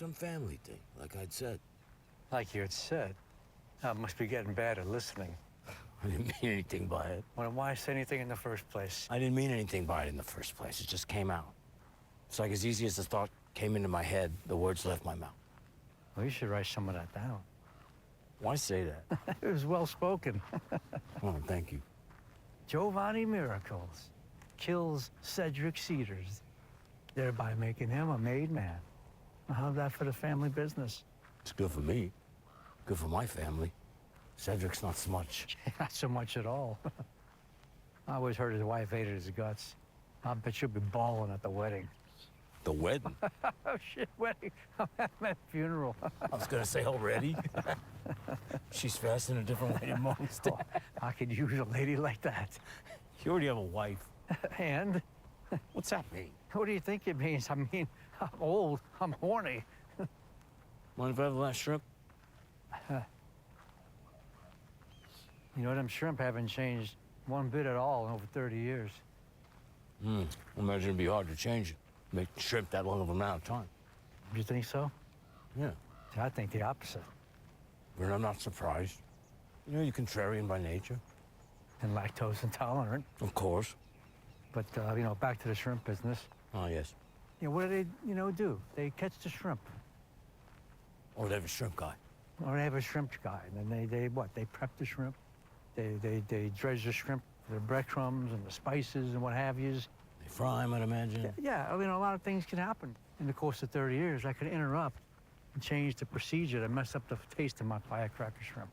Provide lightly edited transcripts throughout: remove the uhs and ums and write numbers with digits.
some family thing, like I'd said. Like you had said. I must be getting bad at listening. I didn't mean anything by it. Well, why say anything in the first place? I didn't mean anything by it in the first place. It just came out. It's like as easy as the thought came into my head, the words left my mouth. Well, you should write some of that down. Why say that? It was well spoken. Oh, thank you. Jovanni Miracles kills Cedric Cedars, thereby making him a made man. How's that for the family business? It's good for me. Good for my family. Cedric's not so much. Not so much at all. I always heard his wife hated his guts. I bet she'll be bawling at the wedding. The wedding? Oh, shit, wedding. I'm at my funeral. I was gonna say already. She's fast in a different way than most. Oh, I could use a lady like that. You already have a wife. And? What's that mean? What do you think it means? I mean, I'm old, I'm horny. Mind if I have the last shrimp? You know, them shrimp haven't changed one bit at all in over 30 years. Imagine it'd be hard to change it. Make shrimp that long of an amount of time. You think so? Yeah. I think the opposite. But I'm not surprised. You know, you're contrarian by nature. And lactose intolerant. Of course. But, you know, back to the shrimp business. Oh, yes. You know, what do they, you know, do? They catch the shrimp. Or they have a shrimp guy. Or they have a shrimp guy. And then they what? They prep the shrimp. They dredge the shrimp, the breadcrumbs and the spices and what have yous. They fry him, I'd imagine. Yeah, I mean, a lot of things can happen in the course of 30 years. I could interrupt and change the procedure to mess up the taste of my firecracker shrimp.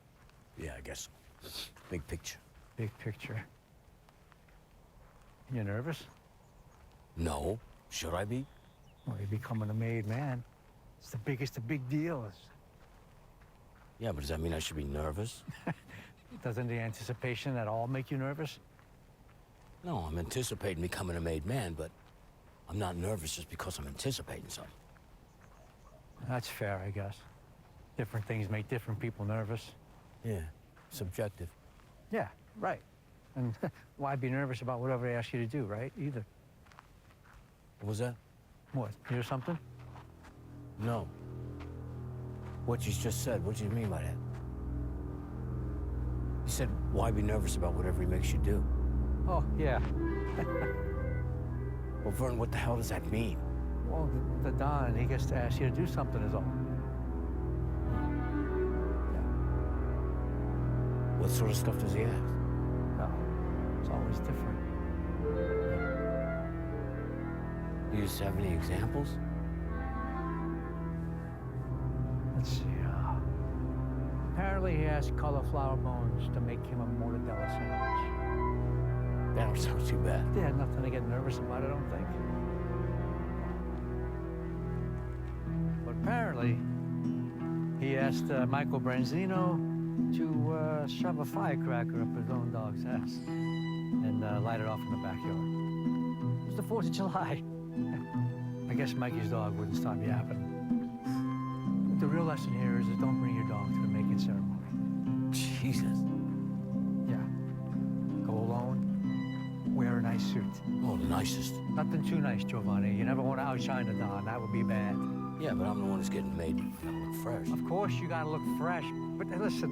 Yeah, I guess so. Big picture. Big picture. You nervous? No. Should I be? Well, you're becoming a made man. It's the biggest of big deals. Yeah, but does that mean I should be nervous? Doesn't the anticipation at all make you nervous? No, I'm anticipating becoming a made man, but I'm not nervous just because I'm anticipating something. That's fair, I guess. Different things make different people nervous. Yeah, subjective. Yeah, right. And why be nervous about whatever they ask you to do, right? Either. What was that? What, hear something? No. What you just said, what do you mean by that? You said, why be nervous about whatever he makes you do? Oh, yeah. Well, Vern, what the hell does that mean? Well, the Don, he gets to ask you to do something is all. Yeah. What sort of stuff does he ask? No, it's always different. You just have any examples? Let's see, apparently he asked cauliflower bones to make him a mortadella sandwich. That don't sound too bad. They had nothing to get nervous about, I don't think. But apparently, he asked Michael Branzino to shove a firecracker up his own dog's ass and light it off in the backyard. It was the 4th of July. I guess Mikey's dog wouldn't stop yapping. But the real lesson here is don't bring your dog to the making ceremony. Jesus. Yeah. Go alone. Wear a nice suit. Oh, the nicest. Nothing too nice, Jovanni. You never want to outshine the Don. That would be bad. Yeah, but I'm the one who's getting made to look fresh. Of course, you gotta look fresh. But hey, listen,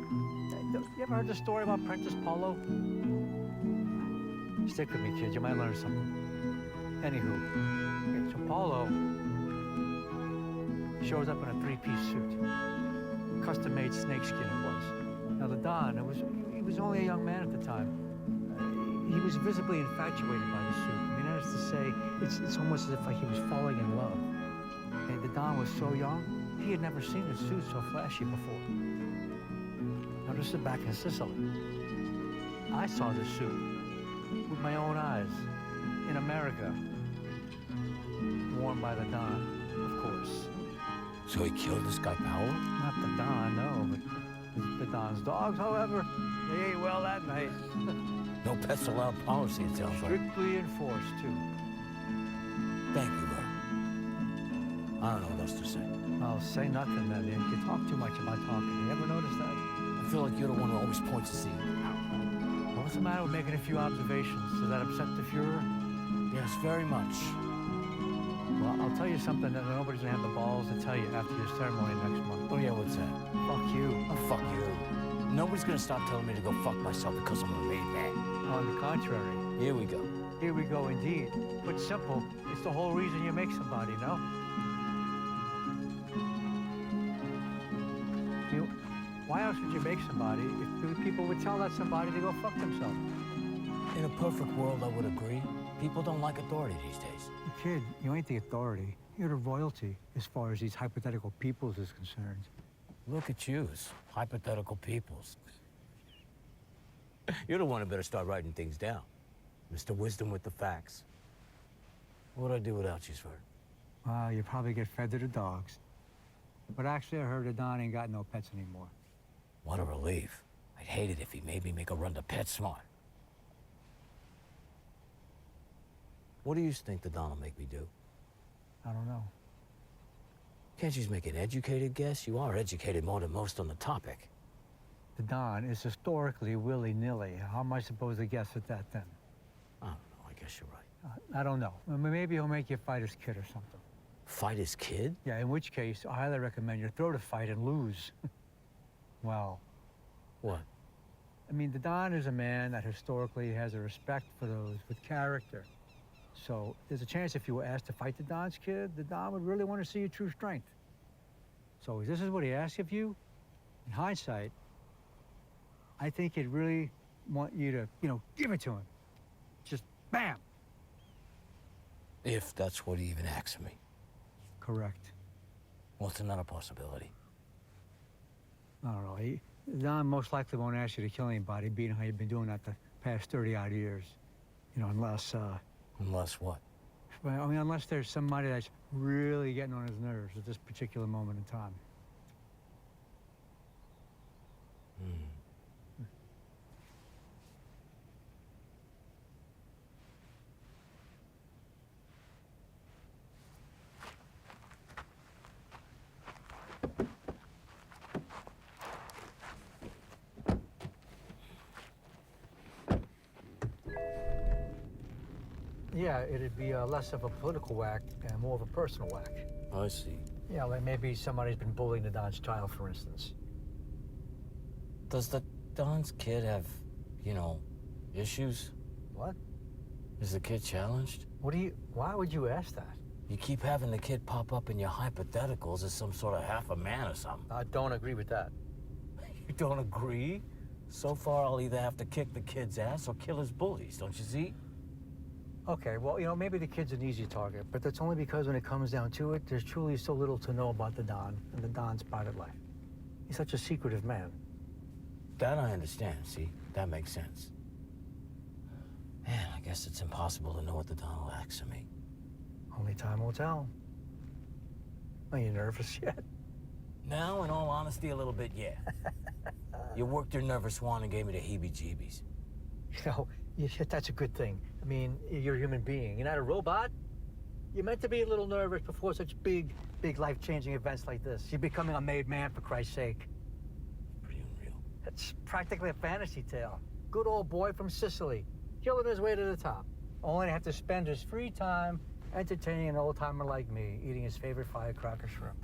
you ever heard the story about Prentice Paulo? Stick with me, kid. You might learn something. Anywho, okay, so Paulo shows up in a 3-piece suit. Custom-made snakeskin it was. Now, the Don, he was only a young man at the time. He was visibly infatuated by the suit. I mean, that is to say, it's almost as if like he was falling in love. And the Don was so young, he had never seen a suit so flashy before. Now, this is back in Sicily. I saw this suit with my own eyes in America, worn by the Don, of course. So he killed this guy Paolo? Not the Don, no, but the Don's dogs, however, they ate well that night. No pets allowed policy, it sounds like. Strictly enforced, too. Thank you, Vern. I don't know what else to say. I'll say nothing, then. You talk too much about talking. You ever notice that? I feel like you're the one who always points the scene. Well, what's the matter with making a few observations? Does that upset the Fuhrer? Yes, very much. Well, I'll tell you something that nobody's gonna have the balls to tell you after your ceremony next month. Oh, yeah, what's that? Fuck you. Oh, fuck you. Nobody's gonna stop telling me to go fuck myself because I'm a made man. On the contrary. Here we go. Here we go indeed. Put simple, it's the whole reason you make somebody, no? Why else would you make somebody if people would tell that somebody to go fuck themselves? In a perfect world, I would agree. People don't like authority these days. Kid, you ain't the authority. You're the royalty as far as these hypothetical peoples is concerned. Look at yous, hypothetical peoples. You're the one who better start writing things down. Mr. Wisdom with the facts. What'd I do without you, sir? You probably get fed to the dogs. But actually, I heard that Don ain't got no pets anymore. What a relief. I'd hate it if he made me make a run to PetSmart. What do you think the Don will make me do? I don't know. Can't you just make an educated guess? You are educated more than most on the topic. The Don is historically willy-nilly. How am I supposed to guess at that then? I don't know. I guess you're right. I don't know. I mean, maybe he'll make you fight his kid or something. Fight his kid? Yeah, in which case, I highly recommend you throw the fight and lose. Well. What? I mean, the Don is a man that historically has a respect for those with character. So there's a chance if you were asked to fight the Don's kid, the Don would really want to see your true strength. So if this is what he asks of you, in hindsight, I think he'd really want you to, give it to him. Just bam. If that's what he even asks of me. Correct. What's another possibility? I don't know. Don most likely won't ask you to kill anybody, being how you've been doing that the past 30-odd years. Unless, Unless what? Well, I mean, unless there's somebody that's really getting on his nerves at this particular moment in time. Yeah, it'd be less of a political whack and more of a personal whack. I see. Yeah, like maybe somebody's been bullying the Don's child, for instance. Does the Don's kid have, issues? What? Is the kid challenged? Why would you ask that? You keep having the kid pop up in your hypotheticals as some sort of half a man or something. I don't agree with that. You don't agree? So far, I'll either have to kick the kid's ass or kill his bullies, don't you see? Okay, well, maybe the kid's an easy target, but that's only because when it comes down to it, there's truly so little to know about the Don and the Don's private life. He's such a secretive man. That I understand, see? That makes sense. Man, I guess it's impossible to know what the Don will ask of me. Only time will tell. Are you nervous yet? Now, in all honesty, a little bit, yeah. You worked your nervous one and gave me the heebie-jeebies. That's a good thing. I mean, you're a human being. You're not a robot. You're meant to be a little nervous before such big life-changing events like this. You're becoming a made man, for Christ's sake. Pretty unreal. It's practically a fantasy tale. Good old boy from Sicily, killing his way to the top. Only to have to spend his free time entertaining an old-timer like me, eating his favorite firecracker shrimp.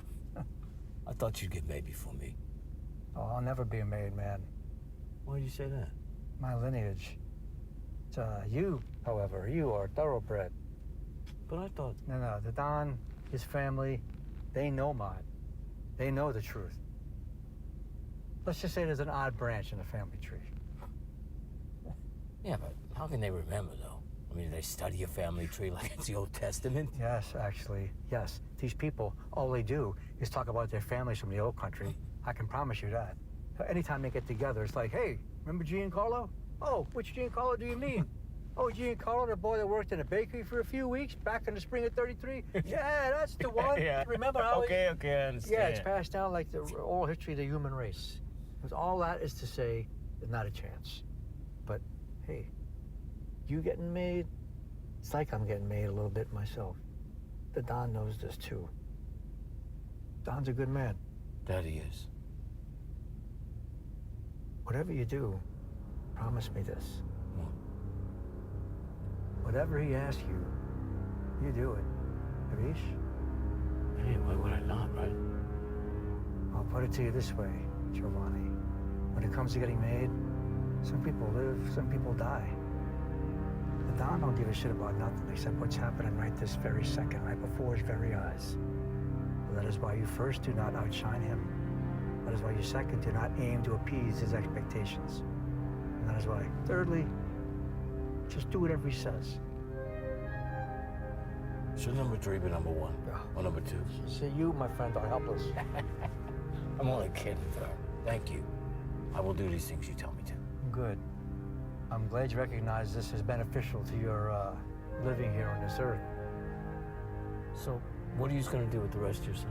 I thought you'd get made before me. Oh, I'll never be a made man. Why'd you say that? My lineage. You, however, you are thoroughbred. But I thought... No, the Don, his family, they know mine. They know the truth. Let's just say there's an odd branch in the family tree. Yeah, but how can they remember, though? I mean, do they study your family tree like it's the Old Testament? Yes, actually, yes. These people, all they do is talk about their families from the old country. I can promise you that. Anytime they get together, it's like, hey, remember Giancarlo? Oh, which Giancarlo do you mean? Oh, Giancarlo, the boy that worked in a bakery for a few weeks back in the spring of '33? Yeah, that's the one. Yeah. Remember how Okay, I understand. Yeah, it's passed down like the oral history of the human race. Because all that is to say, there's not a chance. But, hey, you getting made, it's like I'm getting made a little bit myself. The Don knows this, too. Don's a good man. That he is. Whatever you do, promise me this. What? Whatever he asks you, you do it. Harish? Hey, why would I not, right? I'll put it to you this way, Jovanni. When it comes to getting made, some people live, some people die. The Don don't give a shit about nothing except what's happening right this very second, right before his very eyes. And that is why you first do not outshine him. That is why you second do not aim to appease his expectations. And that is why, thirdly, just do whatever he says. Should number 3 be number 1? Or number 2? See, you, my friend, are helpless. I'm only kidding, sir. Thank you. I will do these things you tell me to. Good. I'm glad you recognize this as beneficial to your living here on this earth. So, what are you going to do with the rest of your Sunday?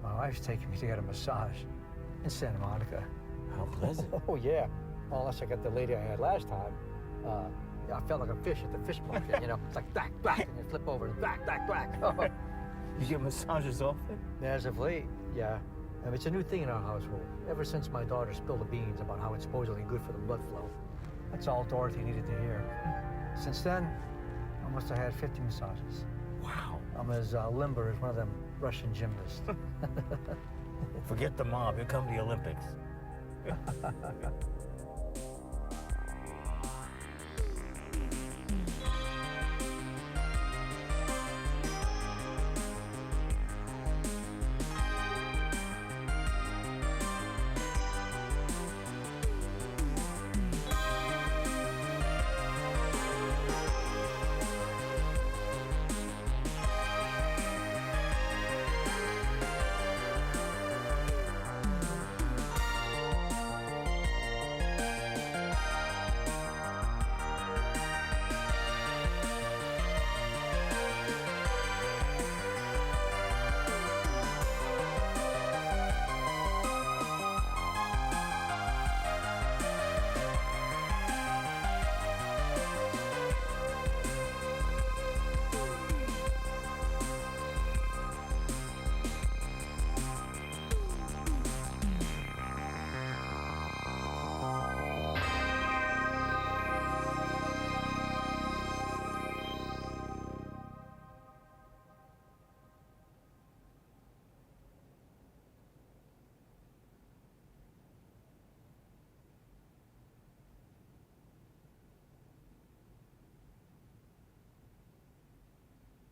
My wife's taking me to get a massage in Santa Monica. How pleasant. Oh, yeah. Well, unless I got the lady I had last time. I felt like a fish at the fish market, you know? It's like, back, and you flip over, and back. You get massages often? As of late, yeah. It's a new thing in our household. Ever since my daughter spilled the beans about how it's supposedly good for the blood flow. That's all Dorothy needed to hear. Since then, I must have had 50 massages. Wow. I'm as limber as one of them Russian gymnasts. Forget the mob. Here come the Olympics.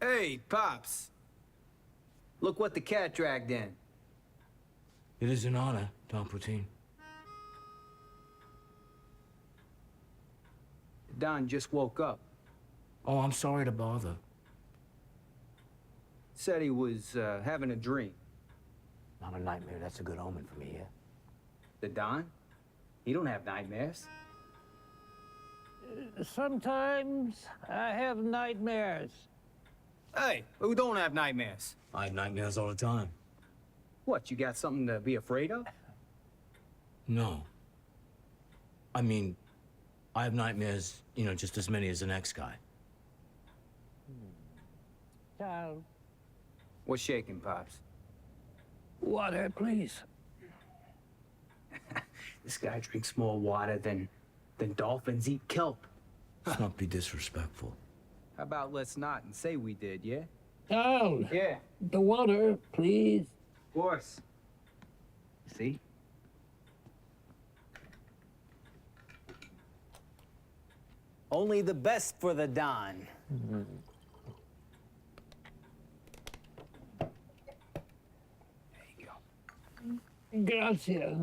Hey, Pops. Look what the cat dragged in. It is an honor, Don Poutine. Don just woke up. Oh, I'm sorry to bother. Said he was having a dream. Not a nightmare. That's a good omen for me, yeah? The Don? He don't have nightmares. Sometimes I have nightmares. Hey, who don't have nightmares? I have nightmares all the time. What, you got something to be afraid of? No. I mean, I have nightmares, you know, just as many as the next guy. Child, What's shaking, Pops? water, please. This guy drinks more water than dolphins eat kelp. Let's not be disrespectful. How about let's not and say we did, yeah? Child, Yeah, the water, please. of course. See? Only the best for the Don. There you go. Gracias.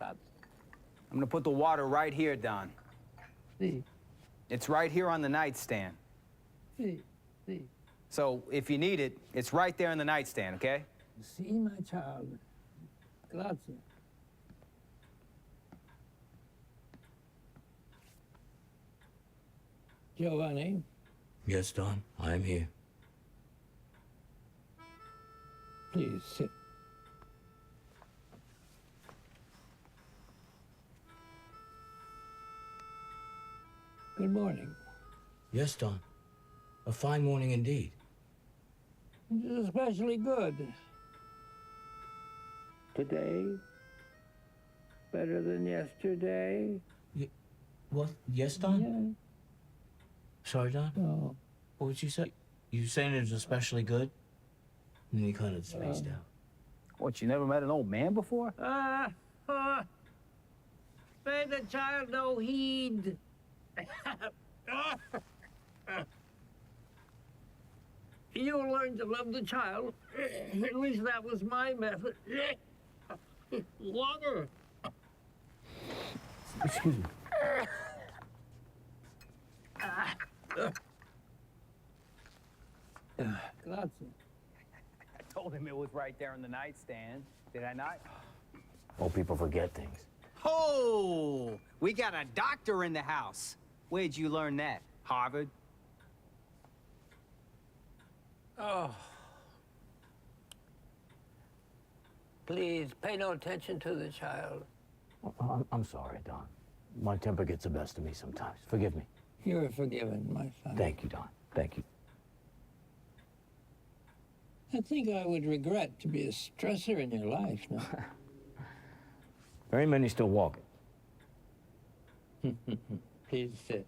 I'm gonna put the water right here, Don. Si, It's right here on the nightstand. si, si. So if you need it, it's right there in the nightstand, okay? Si, my child. Gracias. Giovanni, Yes, Don, I am here. please sit. Good morning. Yes, Don. A fine morning indeed. It's especially good. Today, better than yesterday? What? Yes, Don? Sorry, Don? Oh, What would you say? You saying it was especially good? And then he kind of spaced out. What, you never met an old man before? pay the child no heed. You learn to love the child. At least that was my method. Water. Excuse me. Grazie. I told him it was right there on the nightstand. Did I not? Old people forget things. Oh, we got a doctor in the house. Where'd you learn that? Harvard? Oh. Please, pay no attention to the child. I'm sorry, Don. My temper gets the best of me sometimes. Forgive me. You're forgiven, my son. Thank you, Don. Thank you. I think I would regret to be a stressor in your life, no? Very many still walking. Please sit.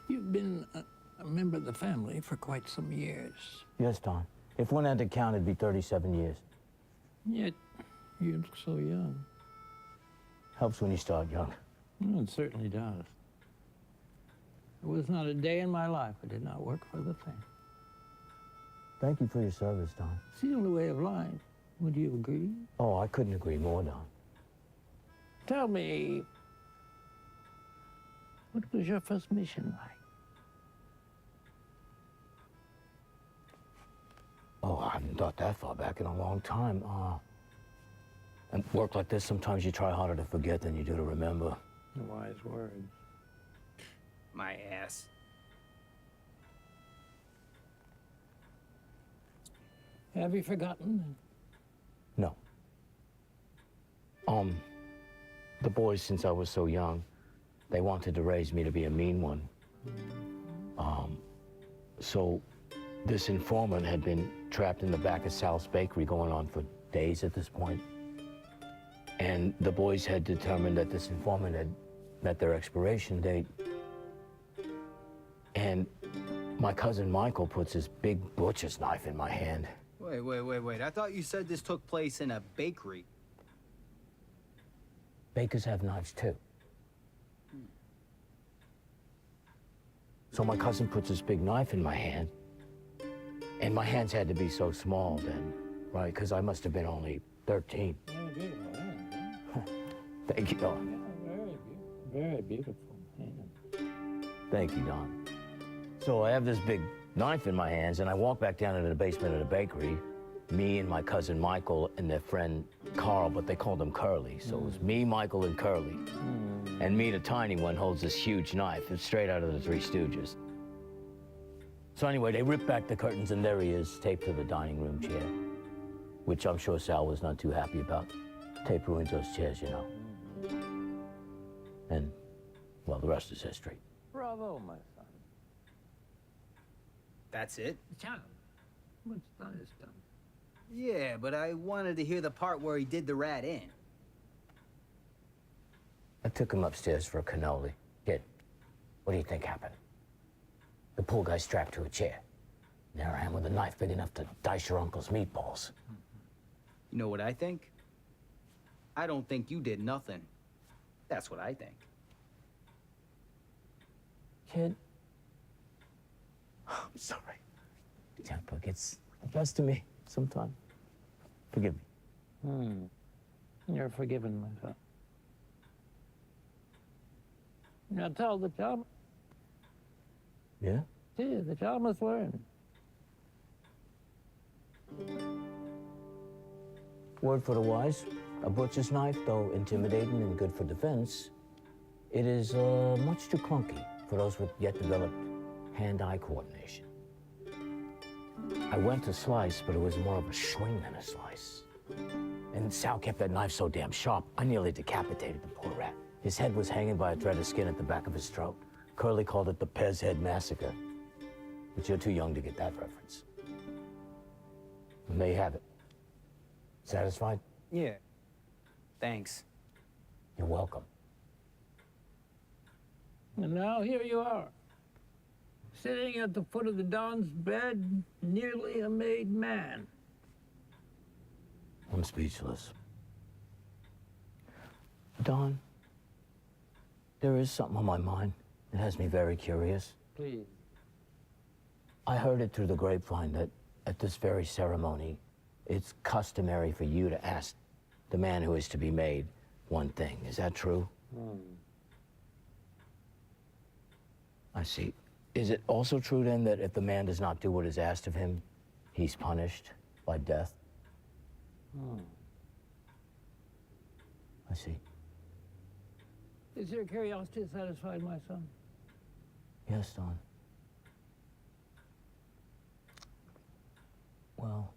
You've been a member of the family for quite some years. Yes, Don. If one had to count, it'd be 37 years. Yet, you look so young. Helps when you start young. Well, it certainly does. There was not a day in my life I did not work for the family. Thank you for your service, Don. It's the only way of life. Would you agree? Oh, I couldn't agree more, Don. Tell me, what was your first mission like? Oh, I haven't thought that far back in a long time. And work like this, sometimes you try harder to forget than you do to remember. Wise words. My ass. Have you forgotten? No. The boys, since I was so young, they wanted to raise me to be a mean one. So this informant had been trapped in the back of Sal's bakery going on for days at this point. And the boys had determined that this informant had met their expiration date. And my cousin Michael puts his big butcher's knife in my hand. Wait. I thought you said this took place in a bakery. Bakers have knives too. So my cousin puts this big knife in my hand. And my hands had to be so small then, right? Because I must have been only 13. Very beautiful hand. Thank you, Don. Very beautiful hand. Thank you, Don. So I have this big knife in my hands, and I walk back down into the basement of the bakery. Me and my cousin Michael and their friend Carl, but they called him Curly. So it was me, Michael, and Curly. And me, the tiny one, holds this huge knife. It's straight out of the Three Stooges. So anyway, they ripped back the curtains, and there he is, taped to the dining room chair, which I'm sure Sal was not too happy about. Tape ruins those chairs, you know. And, well, the rest is history. Bravo, my son. That's it? Child, what's done is done. Yeah, but I wanted to hear the part where he did the rat in. I took him upstairs for a cannoli. Kid, what do you think happened? The poor guy strapped to a chair. There I am with a knife big enough to dice your uncle's meatballs. You know what I think? I don't think you did nothing. That's what I think. Kid, I'm sorry. Temper gets the best of me sometimes. Forgive me. You're forgiven, my son. Now tell the child. Yeah? See, the child must learn. Word for the wise, a butcher's knife, though intimidating and good for defense, it is much too clunky for those with yet developed hand-eye coordination. I went to slice, but it was more of a swing than a slice. And Sal kept that knife so damn sharp, I nearly decapitated the poor rat. His head was hanging by a thread of skin at the back of his throat. Curly called it the Pez Head Massacre. But you're too young to get that reference. And there you have it. Satisfied? Yeah. Thanks. You're welcome. And now here you are, sitting at the foot of the Don's bed, nearly a made man. I'm speechless. Don, there is something on my mind. It has me very curious. Please. I heard it through the grapevine that at this very ceremony, it's customary for you to ask the man who is to be made one thing. Is that true? I see. Is it also true then that if the man does not do what is asked of him, he's punished by death? I see. Is your curiosity satisfied, my son? Yes, Don. Well,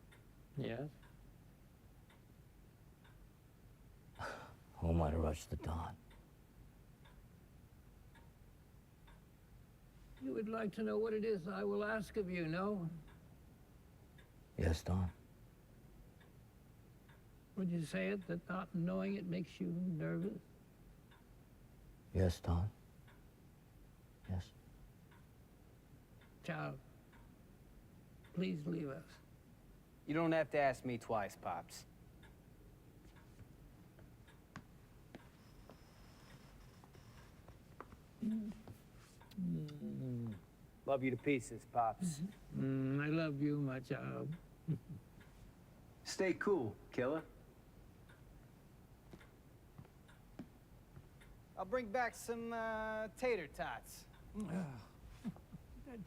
Yes. who am I to rush the dawn? You would like to know what it is I will ask of you, no? Yes, Don. Would you say it that not knowing it makes you nervous? Yes, Don. Yes. Child, please leave us. You don't have to ask me twice, Pops. Love you to pieces, Pops. I love you, my child. Stay cool, killer. I'll bring back some tater tots.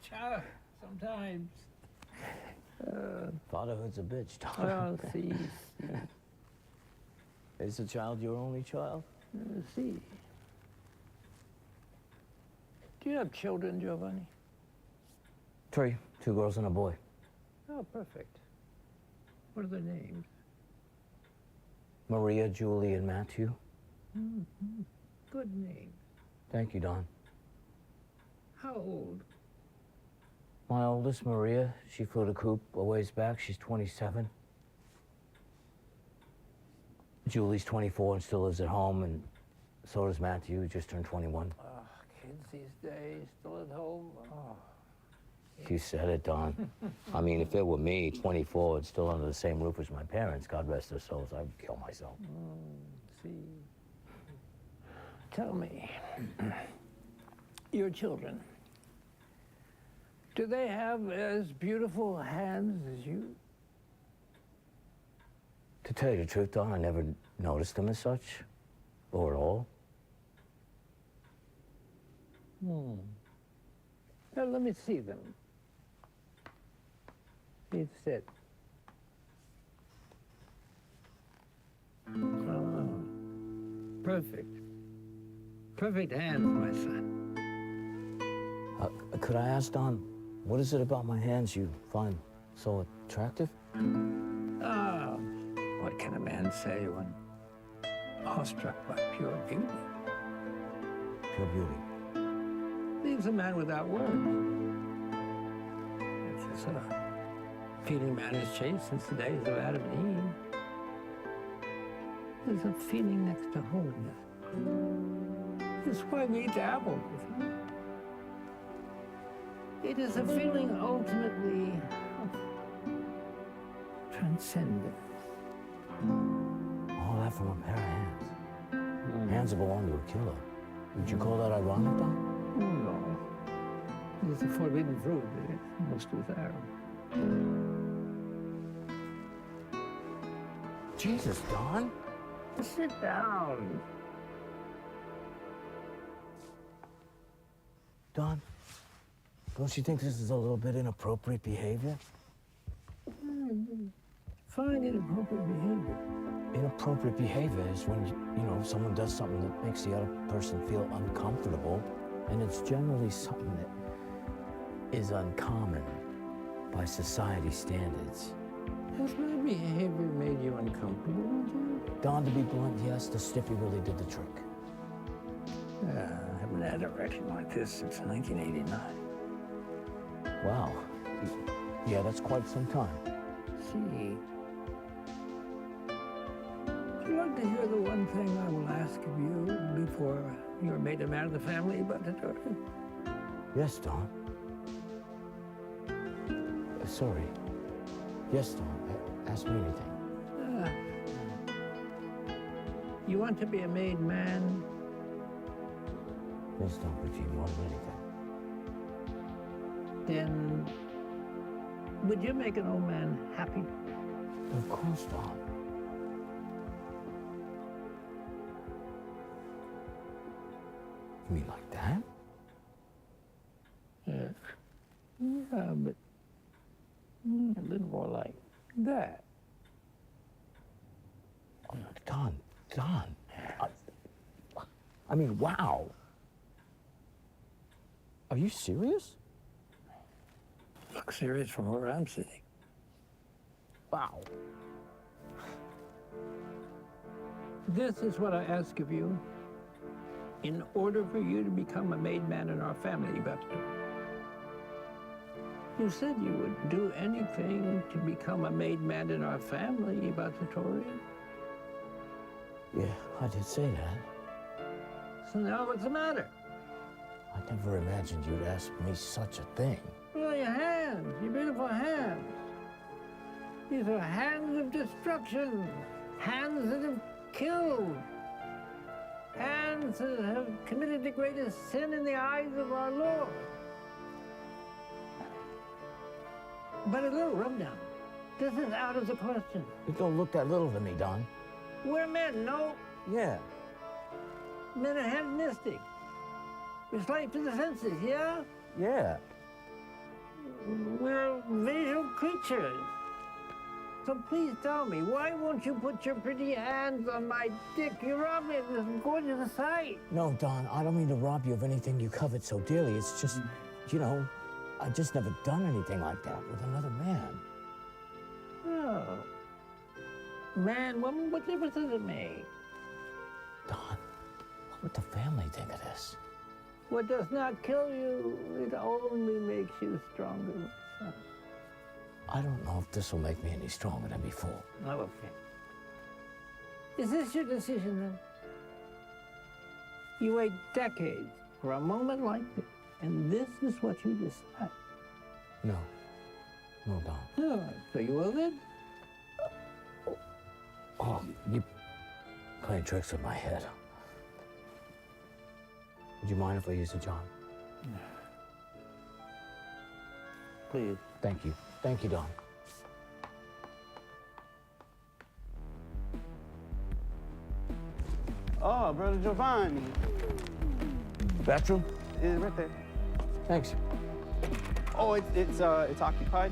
Child, sometimes. Fatherhood's a bitch, Don. Well, see. Is the child your only child? See. Do you have children, Giovanni? 3, 2 girls and a boy. Oh, perfect. What are their names? Maria, Julie, and Matthew. Good names. Thank you, Don. How old? My oldest, Maria, she flew the coop a ways back. She's 27. Julie's 24 and still lives at home, and so does Matthew, who just turned 21. Kids these days, still at home. Oh. You said it, Don. I mean, if it were me, 24, and still under the same roof as my parents, God rest their souls, I'd kill myself. See. Tell me, your children, do they have as beautiful hands as you? To tell you the truth, Don, I never noticed them as such, or at all. Well, let me see them. Please sit. Oh, perfect. Perfect hands, my son. Could I ask, Don, what is it about my hands you find so attractive? Ah, what can a man say when awestruck by pure beauty? Pure beauty. Leaves a man without words. It's a feeling man has chased since the days of Adam and Eve. There's a feeling next to holiness. That's why we eat apples. It is a feeling ultimately transcendent. All that from a pair of hands. Hands that belong to a killer. Would you call that ironic, Don? No. It's a forbidden fruit. Most of Arab. Jesus, Don. Sit down. Don, don't you think this is a little bit inappropriate behavior? Fine inappropriate behavior. Inappropriate behavior is when, you know, someone does something that makes the other person feel uncomfortable, and it's generally something that is uncommon by society standards. Has my behavior made you uncomfortable, John? Don, to be blunt, yes, the stiffy really did the trick. I haven't had a erection like this since 1989. Wow. Yeah, that's quite some time. see. Would you like to hear the one thing I will ask of you before you're made a man of the family, Buttertory? Yes, Don. Sorry. Yes, Don. Ask me anything. You want to be a made man? Yes, Don, but you more than anything. Then would you make an old man happy? Of course, Don. You mean like that? Yeah, but a little more like that. Oh, Don. I mean, wow. Are you serious? Look serious from where I'm sitting. Wow. This is what I ask of you. In order for you to become a made man in our family, Buttertory. You said you would do anything to become a made man in our family, Buttertory. Yeah, I did say that. So now what's the matter? I never imagined you'd ask me such a thing. Well, your hands, your beautiful hands. These are hands of destruction. Hands that have killed. Hands that have committed the greatest sin in the eyes of our Lord. But a little rubdown. This is out of the question. You don't look that little to me, Don. We're men, no? Yeah. Men are hedonistic. We're slaves to the senses, yeah? Yeah. We're visual creatures. So please tell me, why won't you put your pretty hands on my dick? You rob me of this gorgeous sight. No, Don, I don't mean to rob you of anything you covet so dearly. It's just, you know, I've just never done anything like that with another man. Oh. Man, woman, what difference does it make? Don, what would the family think of this? What does not kill you, it only makes you stronger, son. I don't know if this will make me any stronger than before. Oh, okay. Is this your decision, then? You wait decades for a moment like this, and this is what you decide. No. No, Don. Oh, so you will then? Oh, you playing tricks with my head. Would you mind if I use the John? Please. Thank you. Thank you, Don. Oh, Brother Jovanni. Bathroom? Yeah, right there. Thanks. Oh, it's occupied?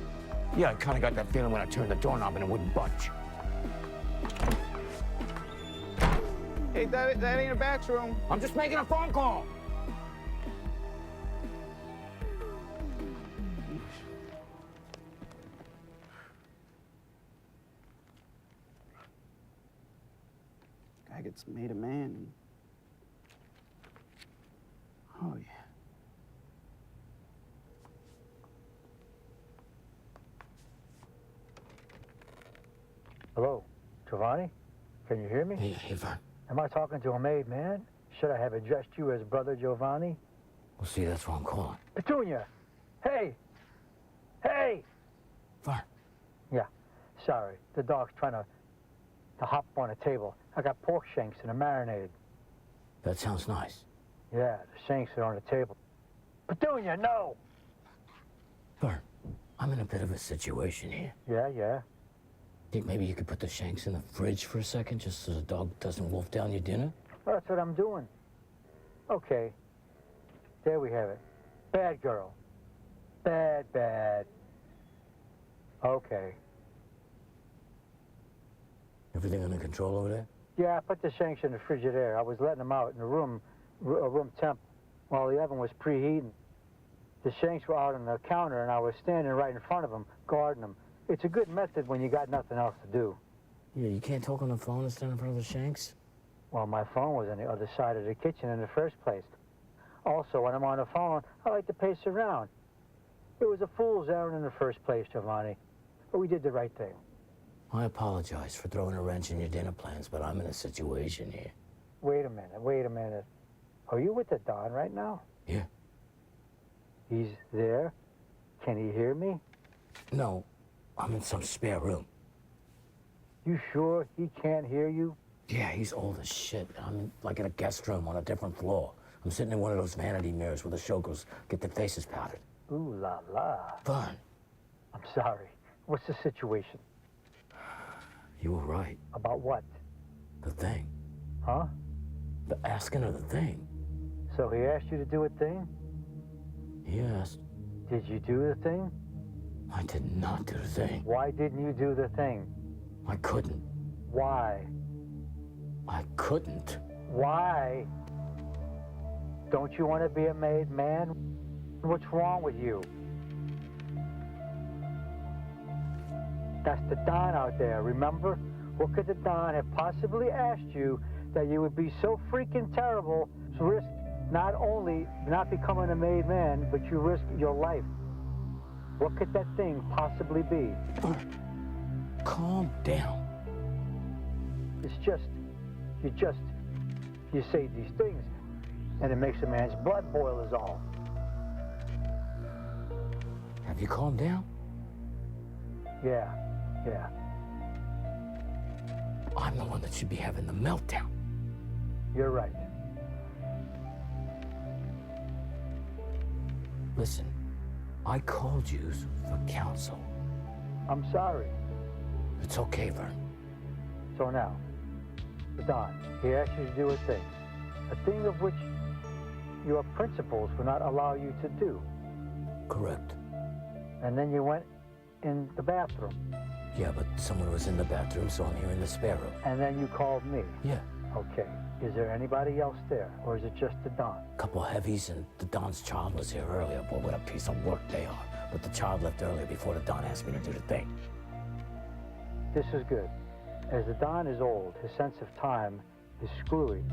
Yeah, I kind of got that feeling when I turned the doorknob and it wouldn't budge. Hey, that ain't a bathroom. I'm just making a phone call. Guy gets made a man. Oh, yeah. Hello, Jovanni? Can you hear me? Hey, Vern. Am I talking to a made man? Should I have addressed you as Brother Jovanni? Well, see, that's what I'm calling. Petunia! Hey! Hey! Vern. Yeah, sorry. The dog's trying to hop on a table. I got pork shanks and a marinade. That sounds nice. Yeah, the shanks are on the table. Petunia, no! Vern, I'm in a bit of a situation here. Yeah. Think maybe you could put the shanks in the fridge for a second just so the dog doesn't wolf down your dinner? Well, that's what I'm doing. Okay. There we have it. Bad girl. Bad. Okay. Everything under control over there? Yeah, I put the shanks in the Frigidaire. I was letting them out in the room temp, while the oven was preheating. The shanks were out on the counter, and I was standing right in front of them, guarding them. It's a good method when you got nothing else to do. Yeah, you can't talk on the phone and stand in front of the shanks? Well, my phone was on the other side of the kitchen in the first place. Also, when I'm on the phone, I like to pace around. It was a fool's errand in the first place, Jovanni. But we did the right thing. I apologize for throwing a wrench in your dinner plans, but I'm in a situation here. Wait a minute. Are you with the Don right now? Yeah. He's there? Can he hear me? No, I'm in some spare room. You sure he can't hear you? Yeah, he's old as shit. I'm like in a guest room on a different floor. I'm sitting in one of those vanity mirrors where the showgirls get their faces powdered. Ooh la la. Vern, I'm sorry. What's the situation? you were right. About what? The thing. Huh? The asking of the thing. So he asked you to do a thing? Yes, Did you do the thing? I did not do the thing. Why didn't you do the thing? I couldn't. Why? I couldn't. Why? Don't you want to be a made man? What's wrong with you? That's the Don out there, remember? What could the Don have possibly asked you that you would be so freaking terrible to risk not only not becoming a made man, but you risk your life? What could that thing possibly be? Calm down. It's just, you say these things, and it makes a man's blood boil is all. Have you calmed down? Yeah. I'm the one that should be having the meltdown. You're right. Listen, I called you for counsel. I'm sorry. It's okay, Vern. So now, the Don, he asked you to do a thing of which your principles would not allow you to do. Correct. And then you went in the bathroom, Yeah, but someone was in the bathroom, so I'm here in the spare room. and then you called me. Yeah. Okay. Is there anybody else there, or is it just the Don? Couple heavies, and the Don's child was here earlier. Boy, what a piece of work they are. But the child left earlier before the Don asked me to do the thing. This is good. As the Don is old, his sense of time is screwy.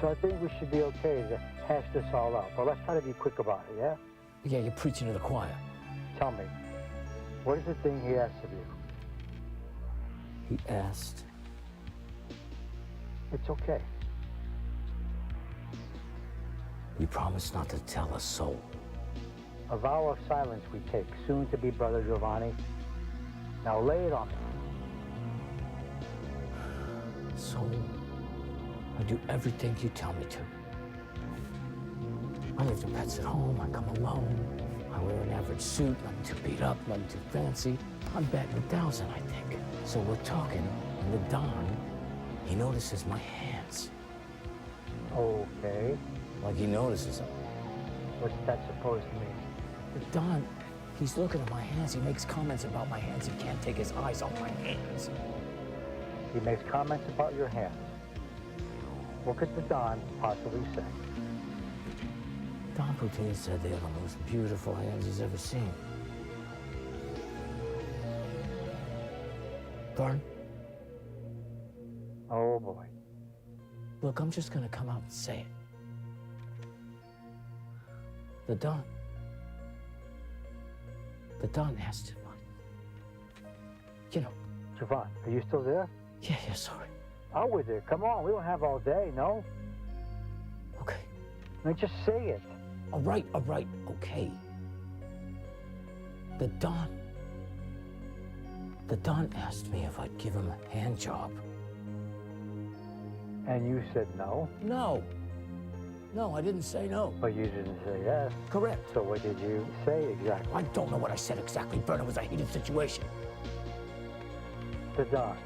So I think we should be okay to hash this all out. But let's try to be quick about it, yeah? Yeah, you're preaching to the choir. Tell me, what is the thing he asked of you? He asked, It's okay. you promised not to tell a soul. A vow of silence we take, soon to be Brother Jovanni. Now lay it on me. So, I do everything you tell me to. I leave the pets at home, I come alone. I wear an average suit, nothing too beat up, nothing too fancy. I'm batting 1,000, I think. So we're talking, and the Don, he notices my hands. Okay. Like he notices them. What's that supposed to mean? The Don, he's looking at my hands. He makes comments about my hands. He can't take his eyes off my hands. He makes comments about your hands. What could the Don possibly say? Don Poutine said they are the most beautiful hands he's ever seen. Vern, Oh boy. look, I'm just gonna come out and say it. The Don asked him, you know. Javon, are you still there? Yeah, sorry. Out with it. Come on, we don't have all day, no? Okay. I mean, just say it. All right, okay. The Don asked me if I'd give him a hand job. And you said no? No, I didn't say no. But you didn't say yes. Correct. So what did you say exactly? I don't know what I said exactly, Vern. It was a heated situation. The Don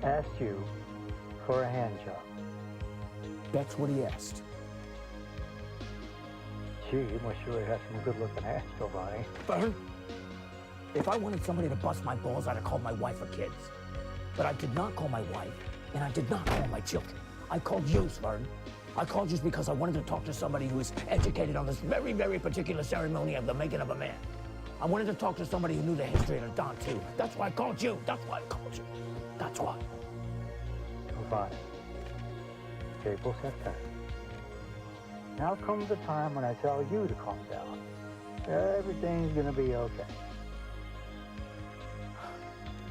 asked you for a hand job. That's what he asked. Gee, you must really have some good-looking ass, Giovanni. Vern, if I wanted somebody to bust my balls, I'd have called my wife or kids. But I did not call my wife, and I did not call my children. I called you, Vern. I called you because I wanted to talk to somebody who is educated on this very, very particular ceremony of the making of a man. I wanted to talk to somebody who knew the history of the Don, too. That's why I called you. That's why. Giovanni, tables have turned. Now comes the time when I tell you to calm down. Everything's gonna be okay.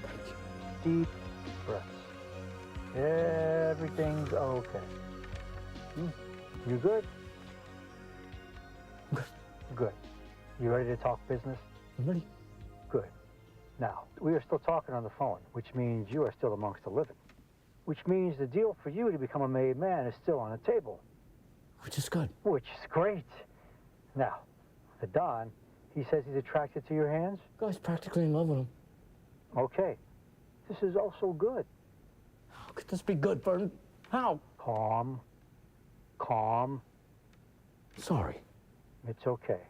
Thank you. deep breaths. Everything's okay. You good? Good. You ready to talk business? I'm ready. Good. Now, we are still talking on the phone, which means you are still amongst the living. Which means the deal for you to become a made man is still on the table. Which is good. Which is great. Now, the Don, he says he's attracted to your hands? Guy's practically in love with him. Okay. This is also good. How could this be good, Vern? How? Calm. Calm. Sorry. It's okay.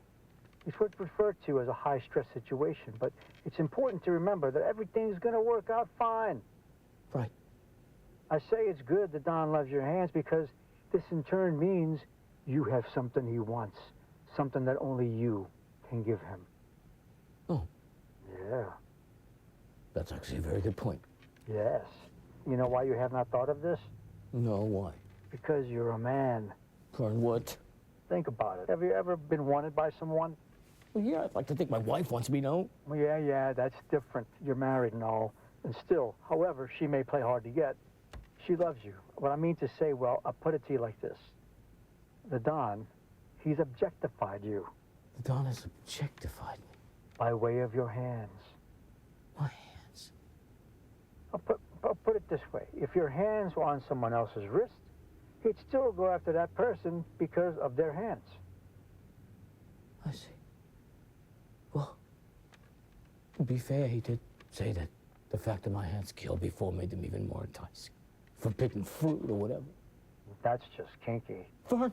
It's what's referred to as a high-stress situation, but it's important to remember that everything's going to work out fine. Right. I say it's good that Don loves your hands because this in turn means you have something he wants, something that only you can give him. Oh. Yeah. That's actually a very good point. Yes. You know why you have not thought of this? No, why? Because you're a man. Vern, what? Think about it. Have you ever been wanted by someone? Well, yeah, I'd like to think my wife wants me, no? Well, yeah, that's different. You're married and all. And still, however, she may play hard to get. She loves you. What I mean to say, well, I'll put it to you like this. The Don, he's objectified you. The Don has objectified me. By way of your hands. My hands. I'll put it this way. If your hands were on someone else's wrist, he'd still go after that person because of their hands. I see. Well, to be fair, he did say that the fact that my hands killed before made them even more enticing. Forbidden fruit or whatever. That's just kinky. Vern,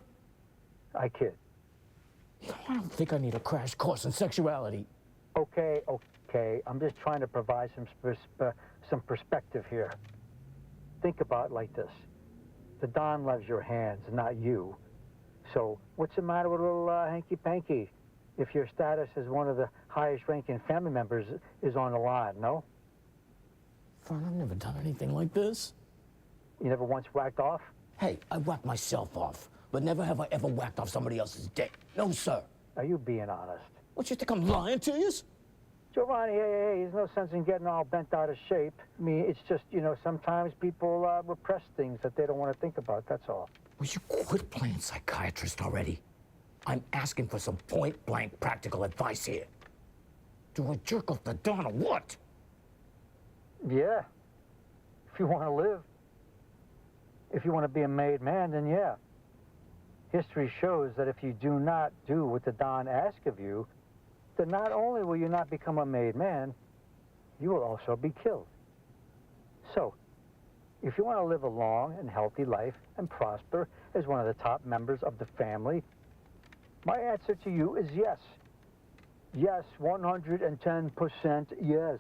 I kid. you know, I don't think I need a crash course in sexuality. Okay. I'm just trying to provide some perspective here. Think about it like this. The Don loves your hands, not you. So what's the matter with a little hanky-panky if your status as one of the highest-ranking family members is on the line, no? Vern, I've never done anything like this. You never once whacked off? Hey, I whacked myself off, but never have I ever whacked off somebody else's dick. No, sir. Are you being honest? What, you think I'm lying to you? Giovanni, hey, there's no sense in getting all bent out of shape. I mean, it's just, sometimes people repress things that they don't want to think about, that's all. Will you quit playing psychiatrist already? I'm asking for some point-blank practical advice here. Do I jerk off the Don or what? Yeah. If you want to live. If you want to be a made man, then yeah. History shows that if you do not do what the Don asks of you, then not only will you not become a made man, you will also be killed. So, if you want to live a long and healthy life and prosper as one of the top members of the family, my answer to you is yes. Yes, 110% yes.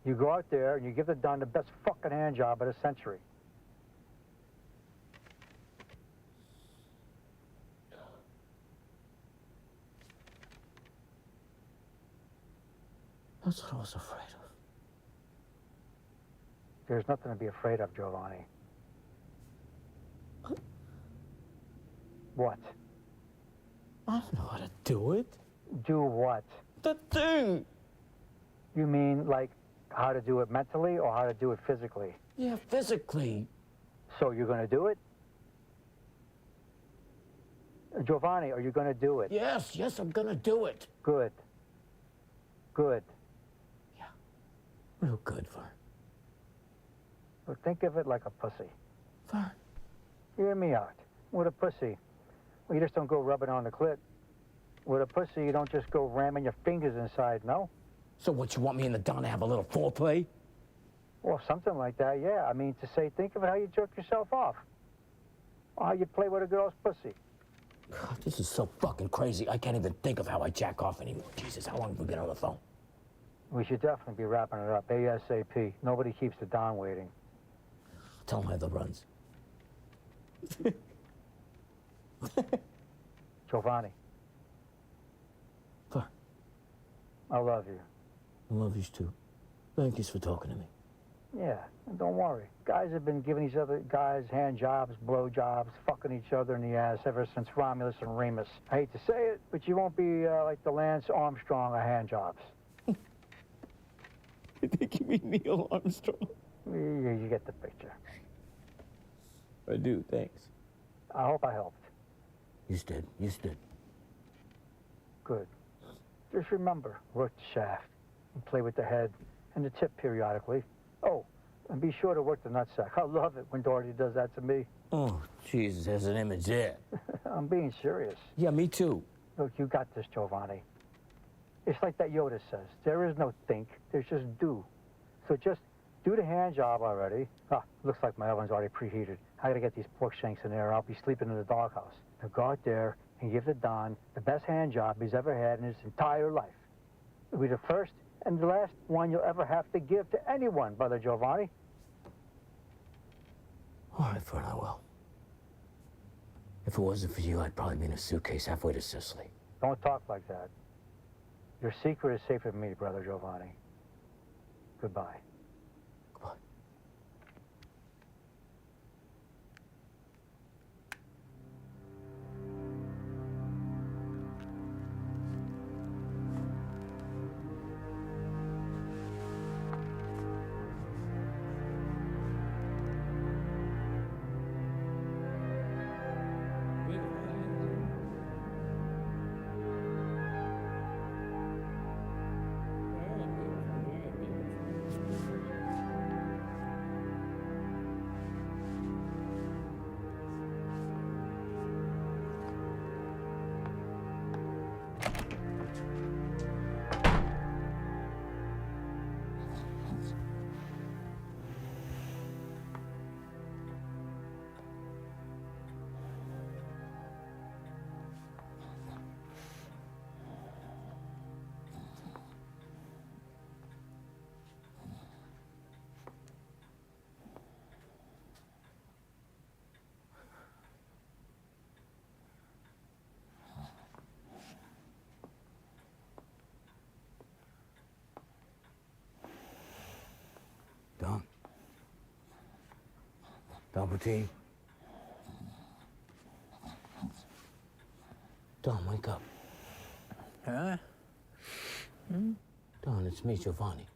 You go out there and you give the Don the best fucking hand job of the century. That's what I was afraid of. There's nothing to be afraid of, Giovanni. What? I don't know how to do it. Do what? The thing! You mean like how to do it mentally or how to do it physically? Yeah, physically. So you're going to do it? Giovanni, are you going to do it? Yes, I'm gonna do it. Good. Good. Yeah, real good, Vern. But think of it like a pussy. Vern. Hear me out. With a pussy, well, you just don't go rubbing on the clit. With a pussy, you don't just go ramming your fingers inside, no? So what, you want me and the Don to have a little foreplay? Well, something like that, yeah. I mean, to say, think of how you jerk yourself off. Or how you play with a girl's pussy. God, this is so fucking crazy. I can't even think of how I jack off anymore. Jesus, how long have we been on the phone? We should definitely be wrapping it up ASAP. Nobody keeps the Don waiting. Tell him I have the runs. Giovanni, Vern, I love you. I love you too. Thank you for talking to me. Yeah, and don't worry. Guys have been giving each other guys hand jobs, blow jobs, fucking each other in the ass ever since Romulus and Remus. I hate to say it, but you won't be like the Lance Armstrong of hand jobs. I think you mean Neil Armstrong. You get the picture. I do, thanks. I hope I helped. You stood. Good. Just remember, work the shaft and play with the head and the tip periodically. Oh, and be sure to work the nutsack. I love it when Dorothy does that to me. Oh, Jesus, there's an image there. I'm being serious. Yeah, me too. Look, you got this, Jovanni. It's like that Yoda says. There is no think, there's just do. So just do the hand job already. Ah, looks like my oven's already preheated. I gotta get these pork shanks in there or I'll be sleeping in the doghouse. Now go out there and give the Don the best hand job he's ever had in his entire life. It'll be the first and the last one you'll ever have to give to anyone, Brother Jovanni. All right, Fern, I will. If it wasn't for you, I'd probably be in a suitcase halfway to Sicily. Don't talk like that. Your secret is safe with me, Brother Jovanni. Goodbye. Goodbye. Don Poutine. Don, wake up. Huh? Don, it's me, Jovanni.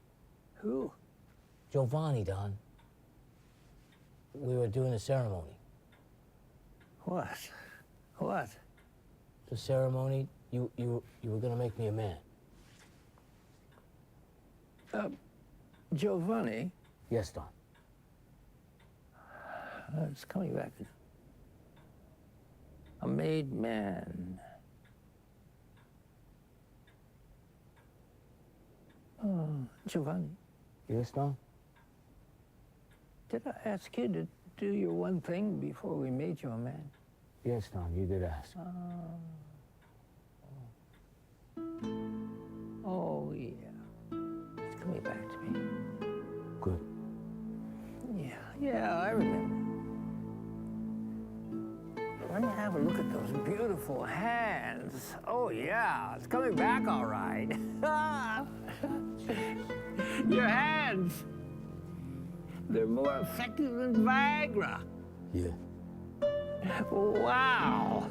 Who? Jovanni, Don. We were doing a ceremony. What? What? The ceremony, you were gonna make me a man. Jovanni? Yes, Don. It's coming back. A made man. Oh, Jovanni, Yes, Don? did I ask you to do your one thing before we made you a man? Yes, Don, you did ask. Oh, yeah. It's coming back to me. Good. Yeah, I remember. Let me have a look at those beautiful hands. Oh, yeah, it's coming back all right. Your hands. They're more effective than Viagra. Yeah. Wow.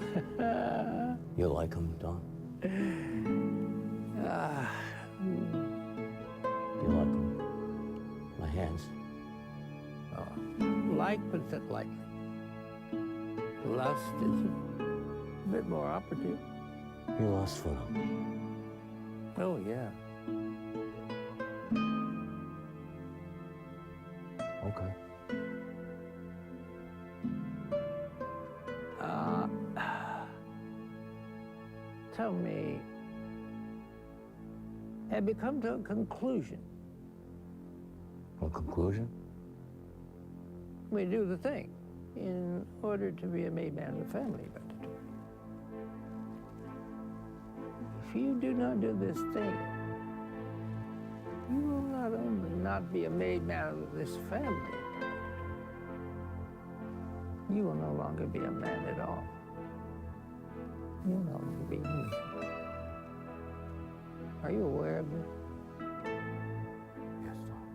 You like him, Don? You like him? My hands? Like, but not lightly. Lust is a bit more operative. You lost for them. Oh, yeah. Okay. Tell me, have you come to a conclusion? A conclusion? We do the thing in order to be a made man of the family. But if you do not do this thing, you will not only not be a made man of this family, you will no longer be a man at all. You will no longer be human. Are you aware of this? Yes, Don.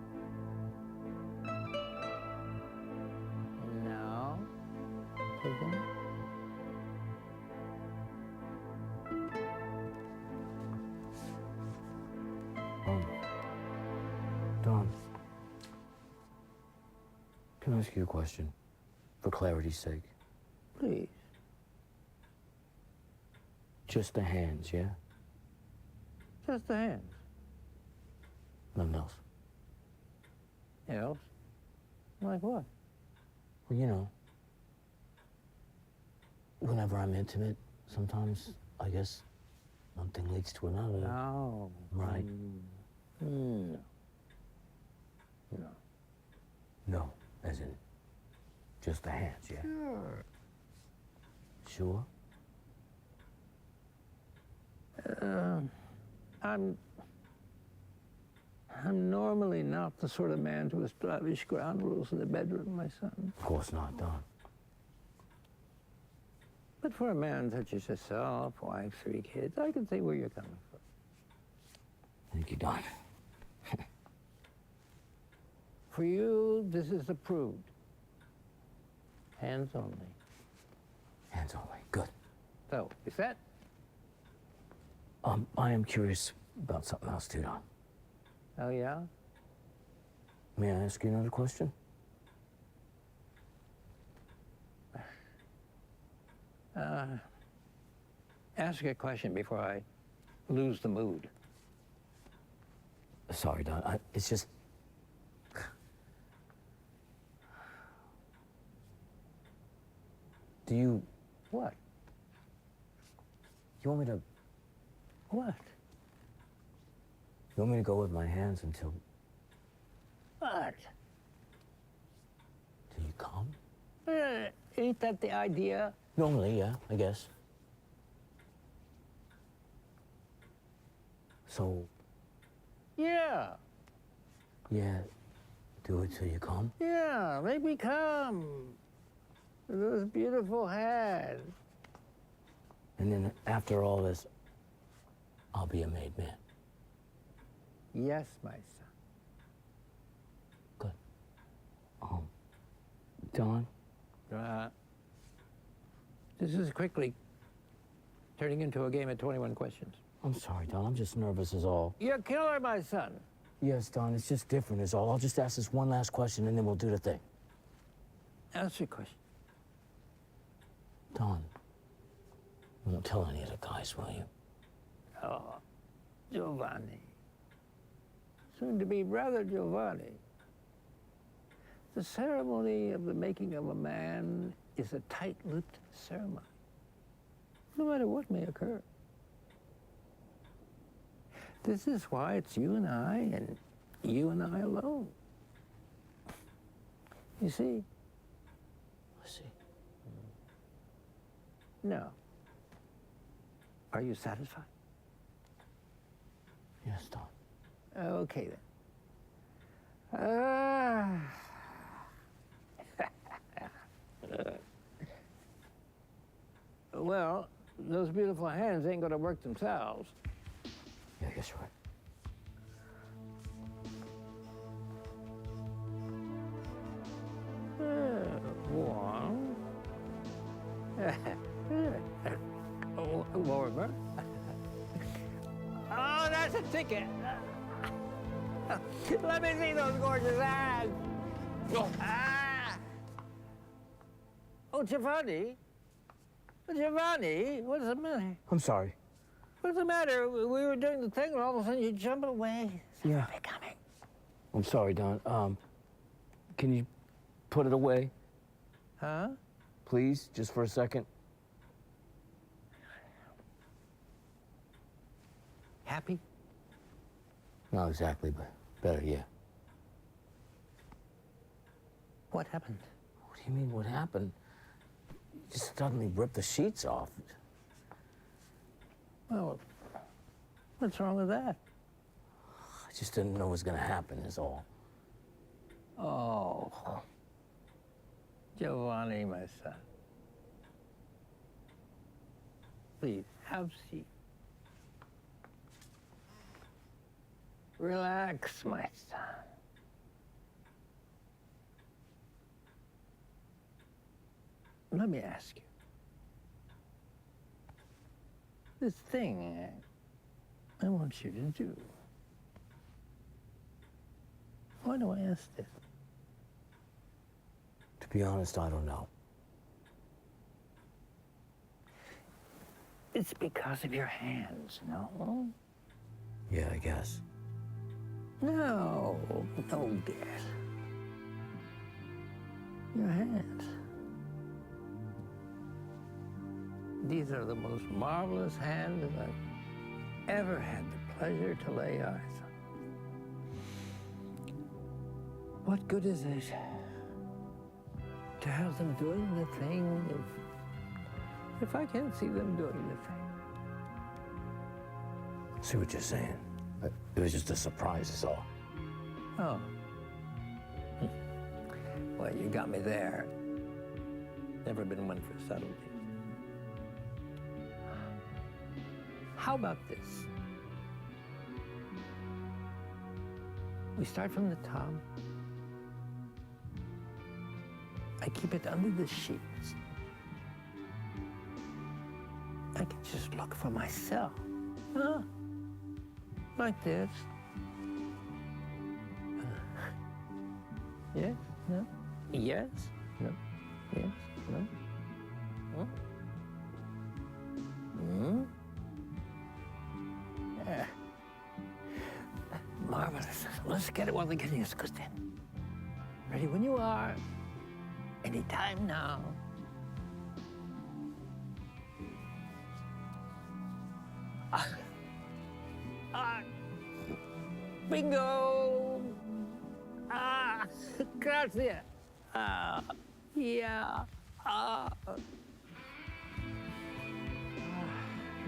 And now, take them. Don, Can I ask you a question? For clarity's sake. Please. Just the hands, yeah? Just the hands. Nothing else. Else? Like what? Well, you know, whenever I'm intimate, sometimes, I guess, one thing leads to another. Oh. Right. No. No. No, as in, just the hands, yeah? Sure. Sure? I'm normally not the sort of man to establish ground rules in the bedroom, my son. Of course not, Don. But for a man such as yourself, wife, 3 kids, I can see where you're coming from. Thank you, Don. For you, this is approved. Hands only. Hands only. Good. So, is that? I am curious about something else too, Don. Oh, yeah? May I ask you another question? Ask a question before I lose the mood. Sorry, Don. It's just... Do you... What? You want me to... What? You want me to go with my hands until... What? Till you come? Ain't that the idea? Normally, yeah, I guess. So, Yeah. yeah, do it till you come? Yeah, make me come. Those beautiful hands. And then after all this, I'll be a made man. Yes, my son. Good. Don? This is quickly turning into a game of 21 questions. I'm sorry, Don. I'm just nervous is all. You're a killer, my son. Yes, Don, it's just different is all. I'll just ask this one last question and then we'll do the thing. Ask your question. Don, you won't tell any of the guys, will you? Oh, Giovanni. Soon to be brother Giovanni. The ceremony of the making of a man is a tight-lipped ceremony, no matter what may occur. This is why it's you and you and I alone. You see? I see. No. Are you satisfied? Yes, Don. Okay, then. Well, those beautiful hands ain't gonna work themselves. Yeah, I guess you're right. One. Warmer. Oh, that's a ticket. Let me see those gorgeous hands. Ah. Oh, Giovanni. Giovanni, what's the matter? I'm sorry. What's the matter? We were doing the thing, and all of a sudden you jump away. Yeah. They're coming. I'm sorry, Don. Can you put it away, Huh? please, just for a second? Happy? Not exactly, but better, yeah. What happened? What do you mean, what happened? You just suddenly ripped the sheets off. Well, what's wrong with that? I just didn't know it was gonna happen, is all. Oh, Giovanni, my son. Please, have a seat. Relax, my son. Let me ask you. This thing I want you to do. Why do I ask this? be honest, I don't know. It's because of your hands, no? Yeah, I guess. No, no, dear. Your hands. These are the most marvelous hands that I've ever had the pleasure to lay eyes on. What good is it to have them doing the thing if I can't see them doing the thing? See what you're saying. It was just a surprise, is all. Oh. Well, you got me there. Never been one for subtleties. How about this? We start from the top. I keep it under the sheets. I can just look for myself. Huh? Like this. Yes? No? Yes? No? Yes? No? Huh? Hmm? Marvelous. Let's get it while the getting is good then. Ready when you are. Anytime now. Bingo! Grazie. Yeah.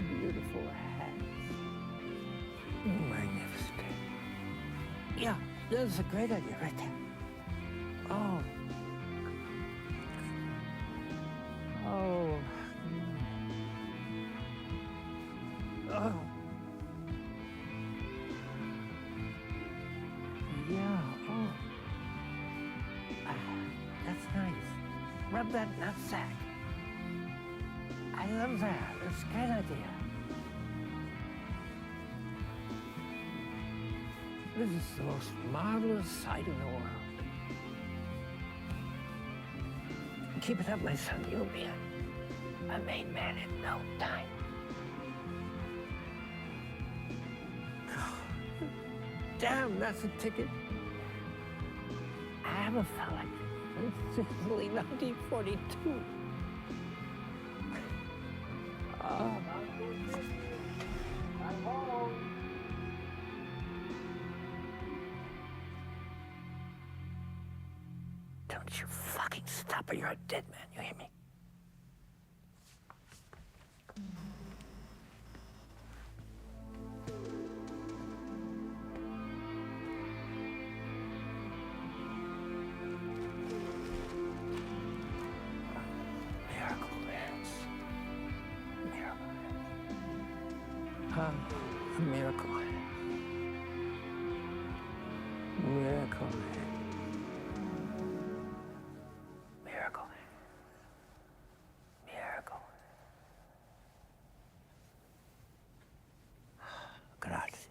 Beautiful hats. Magnificent. Yeah, that's a great idea right there. Oh. Oh. Oh. Yeah, oh. That's nice. Rub that nutsack. I love that. It's a great idea. This is the most marvelous sight in the world. Keep it up, my son. You'll be a made man in no time. Damn, that's a ticket. I haven't felt like this since Sicily, 1942. Don't you fucking stop or you're a dead man, you hear me? Miracle hands. Miracle hands. A miracle hand. Miracle hand. Miracle hand. Miracle. Grazie.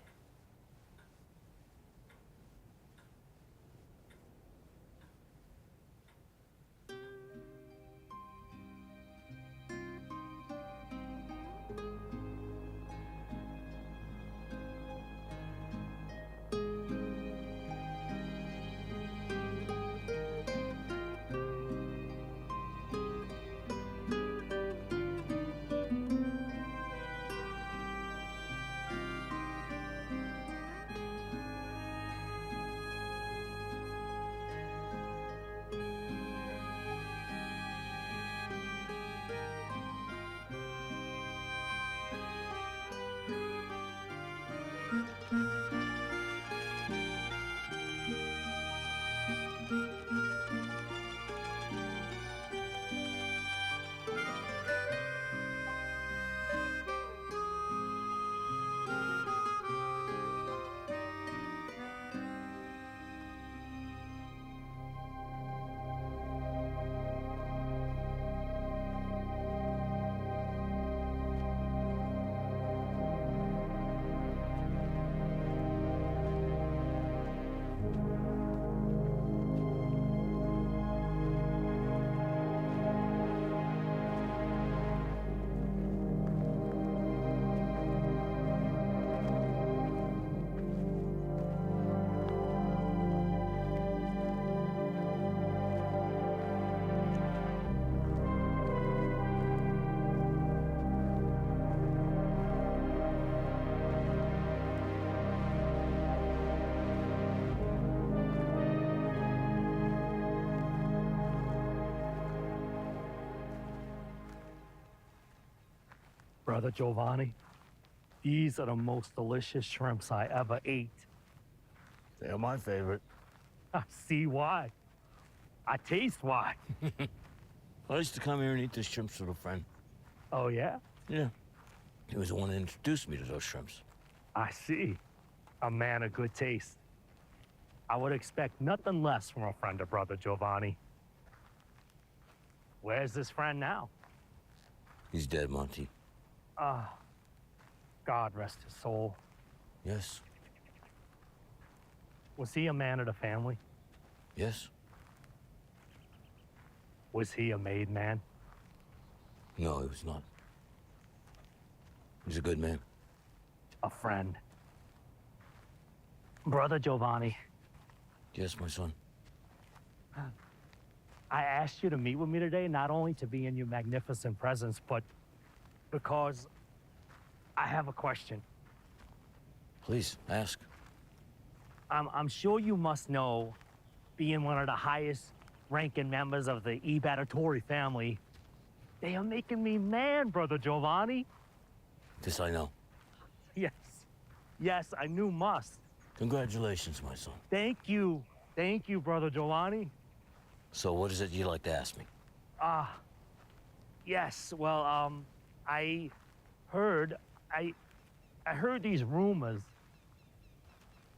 Brother Giovanni, these are the most delicious shrimps I ever ate. They're my favorite. I see why. I taste why. I used to come here and eat the shrimps with a friend. Oh, yeah? Yeah. He was the one that introduced me to those shrimps. I see. A man of good taste. I would expect nothing less from a friend of Brother Giovanni. Where's this friend now? He's dead, Monty. Ah, God rest his soul. Yes. Was he a man of the family? Yes. Was he a made man? No, he was not. He's a good man. A friend. Brother Giovanni, Yes, my son. I asked you to meet with me today, not only to be in your magnificent presence, but because I have a question. Please, ask. I'm sure you must know, being one of the highest ranking members of the Ibatatori family, they are making me man, Brother Giovanni. This I know. Yes. Yes, I knew must. Congratulations, my son. Thank you. Thank you, Brother Giovanni. So what is it you'd like to ask me? Yes, well, I heard these rumors.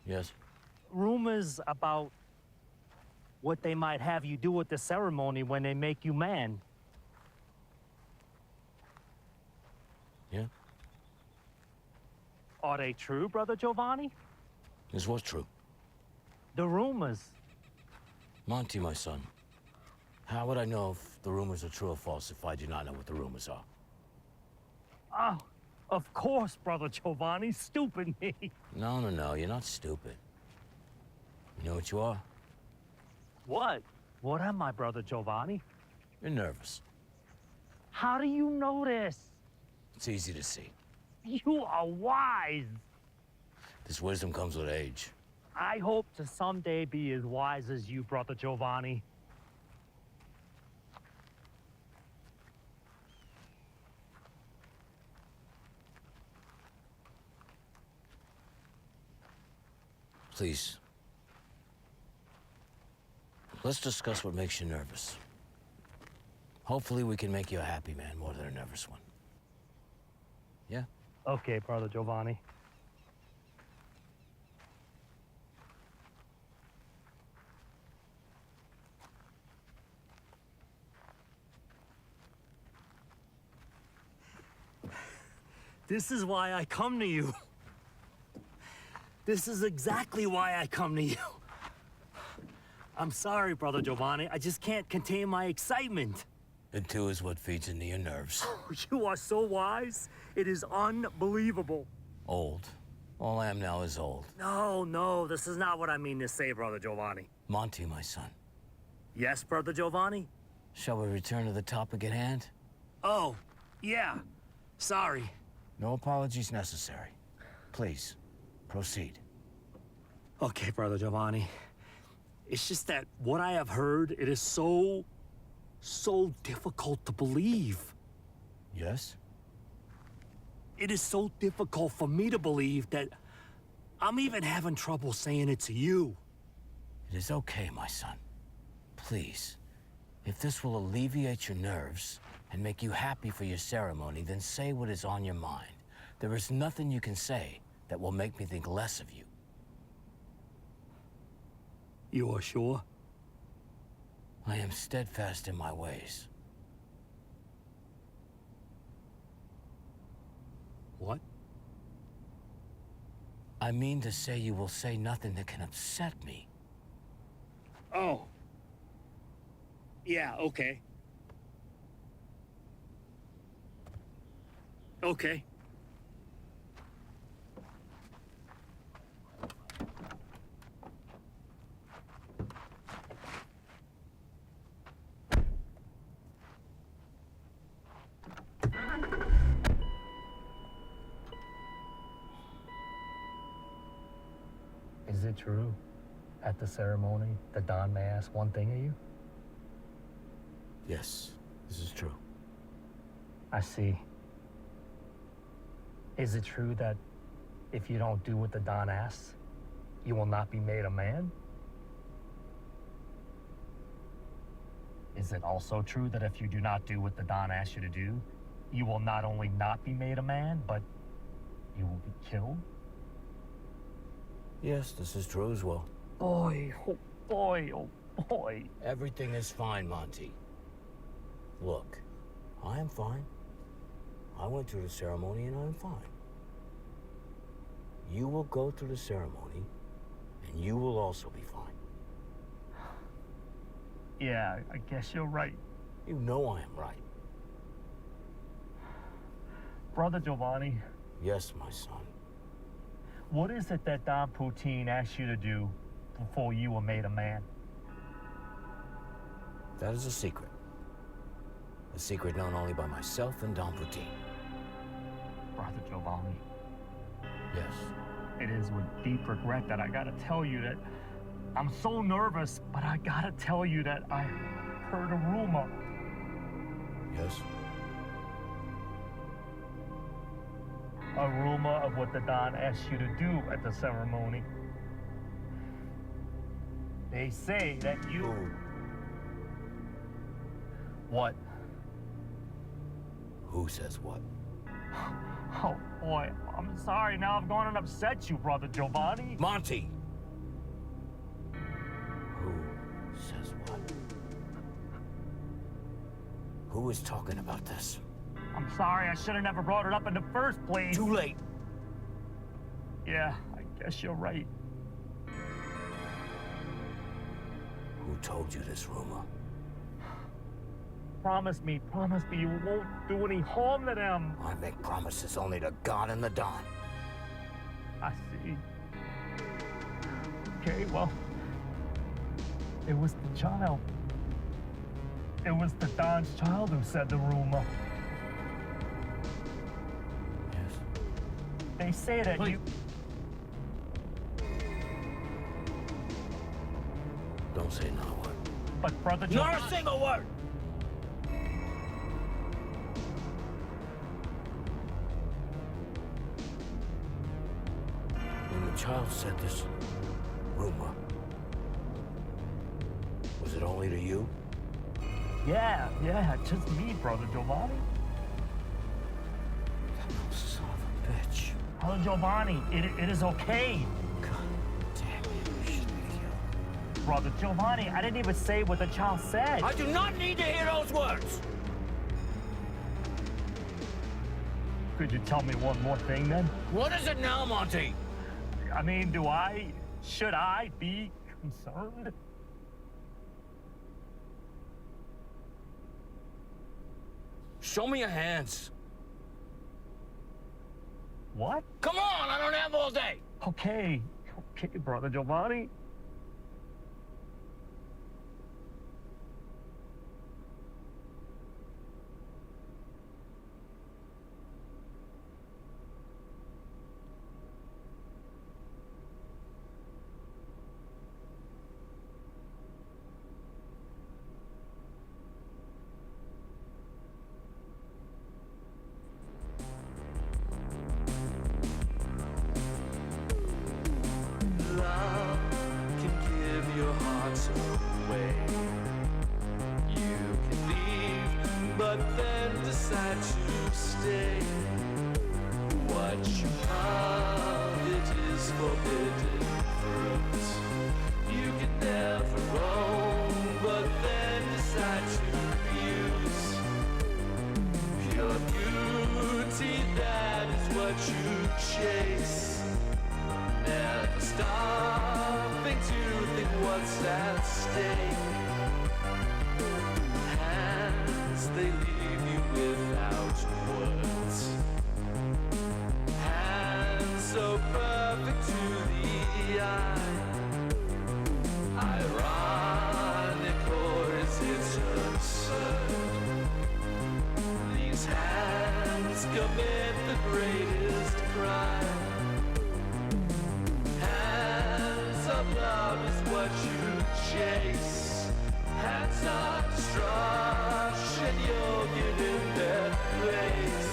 Yes? Rumors about what they might have you do at the ceremony when they make you man. Yeah? Are they true, Brother Giovanni? Is what true? The rumors. Monty, my son. How would I know if the rumors are true or false if I do not know what the rumors are? Oh, of course, Brother Giovanni. Stupid me. No, you're not stupid. You know what you are? What? What am I, Brother Giovanni? You're nervous. How do you know this? It's easy to see. You are wise. This wisdom comes with age. I hope to someday be as wise as you, Brother Giovanni. Please. Let's discuss what makes you nervous. Hopefully we can make you a happy man more than a nervous one. Yeah? Okay, Brother Giovanni. This is why I come to you. This is exactly why I come to you. I'm sorry, Brother Giovanni. I just can't contain my excitement. It too is what feeds into your nerves. You are so wise. It is unbelievable. Old. All I am now is old. No, this is not what I mean to say, Brother Giovanni. Monty, my son. Yes, Brother Giovanni? Shall we return to the topic at hand? Oh, yeah. Sorry. No apologies necessary. Please, proceed. Okay, Brother Giovanni. It's just that what I have heard, it is so difficult to believe. Yes? It is so difficult for me to believe that I'm even having trouble saying it to you. It is okay, my son. Please, if this will alleviate your nerves and make you happy for your ceremony, then say what is on your mind. There is nothing you can say that will make me think less of you. You are sure? I am steadfast in my ways. What? I mean to say you will say nothing that can upset me. Oh. Yeah, okay. Okay. Is it true? At the ceremony, the Don may ask one thing of you? Yes, this is true. I see. Is it true that if you don't do what the Don asks, you will not be made a man? Is it also true that if you do not do what the Don asks you to do, you will not only not be made a man, but you will be killed? Yes, this is true as well. Boy, oh boy, oh boy. Everything is fine, Monty. Look, I am fine. I went through the ceremony and I'm fine. You will go through the ceremony and you will also be fine. Yeah, I guess you're right. You know I am right. Brother Jovanni, Yes, my son. what is it that Don Poutine asked you to do before you were made a man? That is a secret. A secret known only by myself and Don Poutine. Brother Jovanni, Yes. it is with deep regret that I gotta tell you that I'm so nervous, but I gotta tell you that I heard a rumor. Yes. A rumor of what the Don asked you to do at the ceremony. They say that you... Who? What? Who says what? Oh, boy, I'm sorry. Now I've gone and upset you, Brother Jovanni. Monty! Who says what? Who is talking about this? I'm sorry. I should have never brought it up in the first place. Too late. Yeah, I guess you're right. Who told you this rumor? Promise me you won't do any harm to them. I make promises only to God and the Don. I see. Okay, well, it was the child. It was the Don's child who said the rumor. Yes. They say that you... Don't say not a word. But Brother Not Jovanni... a single word! When the child said this rumor, was it only to you? Yeah, just me, Brother Jovanni. Son of a bitch. Brother Jovanni, it is okay. God damn it, you should be killed. Brother Jovanni, I didn't even say what the child said. I do not need to hear those words! Could you tell me one more thing, then? What is it now, Monty? I mean, should I be concerned? Show me your hands. What? Come on, I don't have all day. Okay, Brother Jovanni. Love can give your heart away. You can leave, but then decide to stay. What you love, it is forbidden fruit. You can never own, but then decide to use. Pure beauty, that is what you chase. Never stopping to think what's at stake. Hands, they leave you without words. Hands so perfect to the eye. Ironic, or is it absurd? These hands commit the greatest crime. Love is what you chase. Hands of destruction, you're given their place.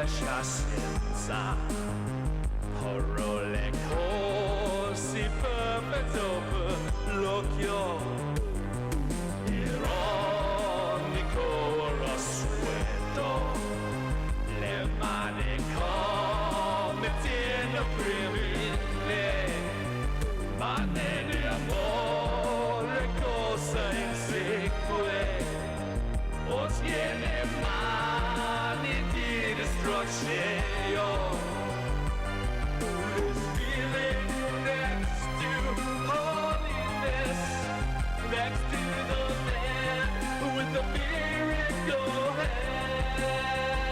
lascia senza parole così perfetto per l'occhio ironico rassueto, le mani come tiene crimine, mani di amore cosa insegue, o tiene mani di destruction. This feeling next to holiness, next to the man with the miracle hand.